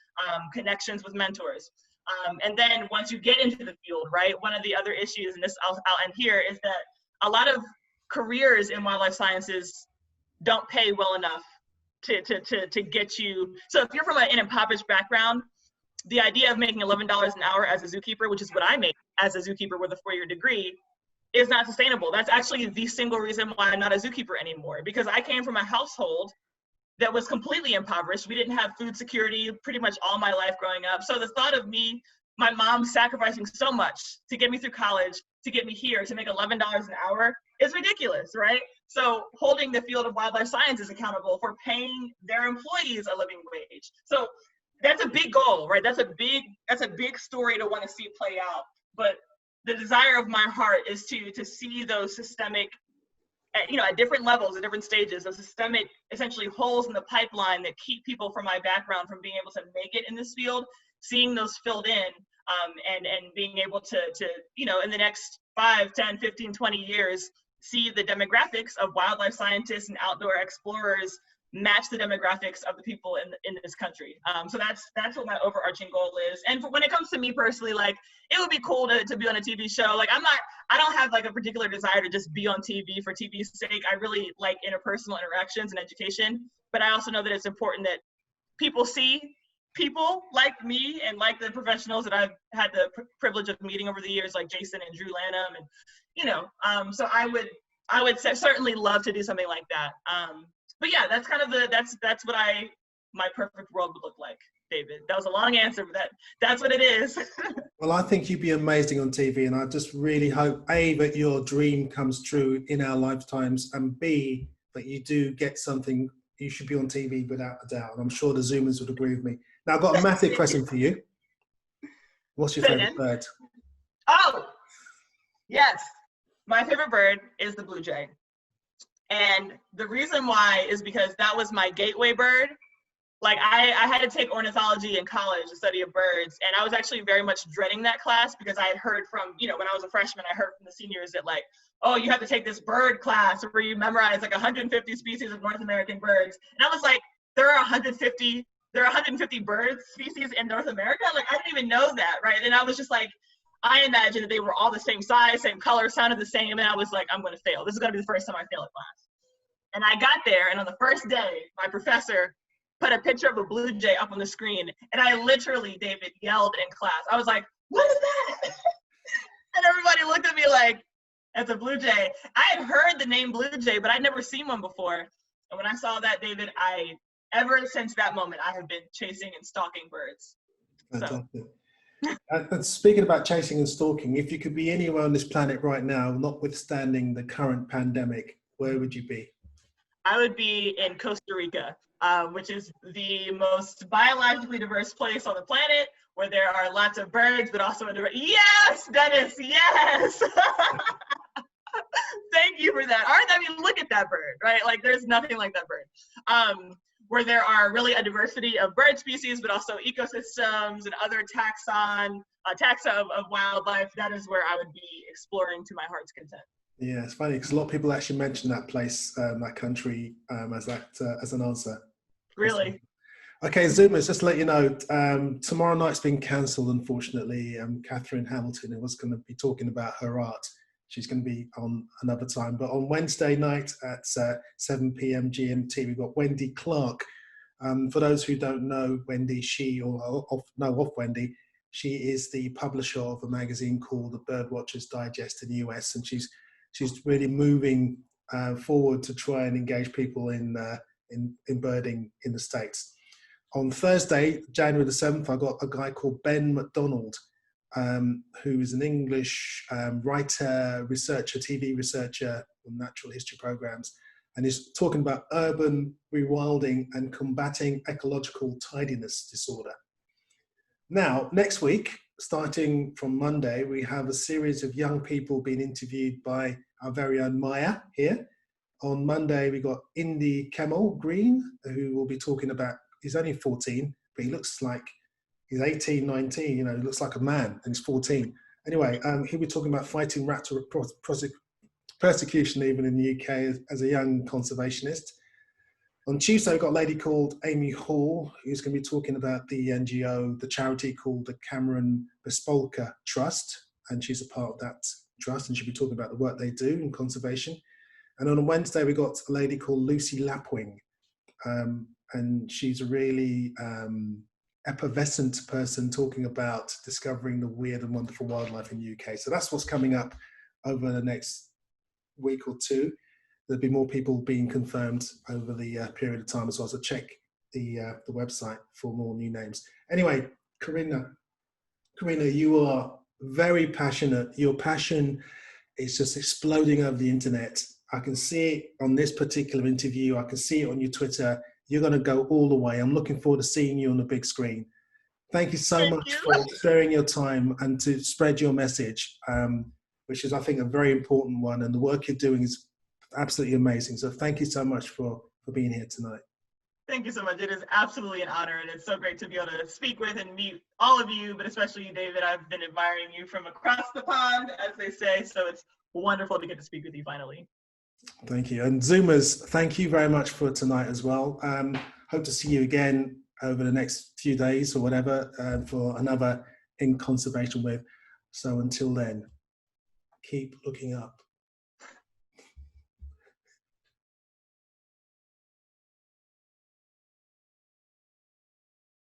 connections with mentors. And then once you get into the field, right, one of the other issues, and this I'll end here, is that a lot of careers in wildlife sciences don't pay well enough to get you. So if you're from an impoverished background, the idea of making $11 an hour as a zookeeper, which is what I make as a zookeeper with a 4-year degree, is not sustainable. That's actually the single reason why I'm not a zookeeper anymore, because I came from a household that was completely impoverished. We didn't have food security pretty much all my life growing up. So the thought of me, my mom sacrificing so much to get me through college, to get me here, to make $11 an hour is ridiculous, right? So holding the field of wildlife sciences accountable for paying their employees a living wage. So that's a big goal, right? That's a big story to want to see play out. But the desire of my heart is to see those systemic, at different levels, at different stages, those systemic, essentially holes in the pipeline that keep people from my background from being able to make it in this field, seeing those filled in, and being able to, in the next 5, 10, 15, 20 years, see the demographics of wildlife scientists and outdoor explorers match the demographics of the people in this country. So that's what my overarching goal is. And when it comes to me personally, like, it would be cool to be on a TV show. Like, I don't have like a particular desire to just be on TV for TV's sake. I really like interpersonal interactions and education, but I also know that it's important that people see people like me and like the professionals that I've had the privilege of meeting over the years, like Jason and Drew Lanham, and so I would certainly love to do something like that. But yeah, that's kind of that's what my perfect world would look like, David. That was a long answer, but that's what it is. Well, I think you'd be amazing on TV, and I just really hope, A, that your dream comes true in our lifetimes, and B, that you do get something. You should be on TV without a doubt, and I'm sure the Zoomers would agree with me. Now, I've got a massive question for you. What's your favorite bird? Oh, yes. My favorite bird is the blue jay. And the reason why is because that was my gateway bird. Like, I had to take ornithology in college, the study of birds, and I was actually very much dreading that class because I had heard from, when I was a freshman, I heard from the seniors that, like, oh, you have to take this bird class where you memorize like 150 species of North American birds. And I was like, there are 150 bird species in North America? Like, I didn't even know that, right? And I was just like, I imagined that they were all the same size, same color, sounded the same, and I was like, I'm going to fail. This is going to be the first time I fail at class. And I got there, and on the first day, my professor put a picture of a blue jay up on the screen, and I literally, David, yelled in class. I was like, what is that? And everybody looked at me like, that's a blue jay. I had heard the name blue jay, but I'd never seen one before. And when I saw that, David, ever since that moment, I have been chasing and stalking birds. Fantastic. And speaking about chasing and stalking, if you could be anywhere on this planet right now, notwithstanding the current pandemic, where would you be? I would be in Costa Rica, which is the most biologically diverse place on the planet, where there are lots of birds, but also yes, Dennis, yes. Thank you for that. I mean, look at that bird, right? Like, there's nothing like that bird. Where there are really a diversity of bird species, but also ecosystems and other taxa of wildlife. That is where I would be exploring to my heart's content. Yeah, it's funny because a lot of people actually mention that place, that country, as an answer. Really? Okay, Zoomers, just to let you know, tomorrow night's been cancelled, unfortunately. Catherine Hamilton, who was going to be talking about her art, she's going to be on another time. But on Wednesday night at 7 p.m. GMT, we've got Wendy Clark. For those who don't know Wendy, know of Wendy, she is the publisher of a magazine called the Birdwatchers Digest in the US, and she's really moving forward to try and engage people in birding in the States. On Thursday, January the 7th, I got a guy called Ben McDonald, who is an English writer, researcher, TV researcher on natural history programs, and he's talking about urban rewilding and combating ecological tidiness disorder. Now, next week, starting from Monday, we have a series of young people being interviewed by our very own Maya here. On Monday, we got Indy Kemmel Green, who will be talking about, he's only 14, but he looks like he's 18, 19, he looks like a man, and he's 14. Anyway, he'll be talking about fighting rat persecution even in the UK as a young conservationist. On Tuesday, we've got a lady called Amy Hall, who's going to be talking about the NGO, the charity called the Cameron Bespolka Trust, and she's a part of that trust, and she'll be talking about the work they do in conservation. And on a Wednesday, we got a lady called Lucy Lapwing, and she's a really effervescent person talking about discovering the weird and wonderful wildlife in the UK. So that's what's coming up over the next week or two. There'll be more people being confirmed over the period of time as well. So check the website for more new names. Anyway, Corina, you are very passionate. Your passion is just exploding over the internet. I can see it on this particular interview. I can see it on your Twitter. You're going to go all the way. I'm looking forward to seeing you on the big screen. Thank you so much for sparing your time and to spread your message, which is, I think, a very important one. And the work you're doing is absolutely amazing. So thank you so much for being here tonight. Thank you so much. It is absolutely an honor, and it's so great to be able to speak with and meet all of you, but especially you, David. I've been admiring you from across the pond, as they say, so it's wonderful to get to speak with you finally. Thank you. And Zoomers, thank you very much for tonight as well. Hope to see you again over the next few days or whatever for another In Conservation With. So until then, keep looking up.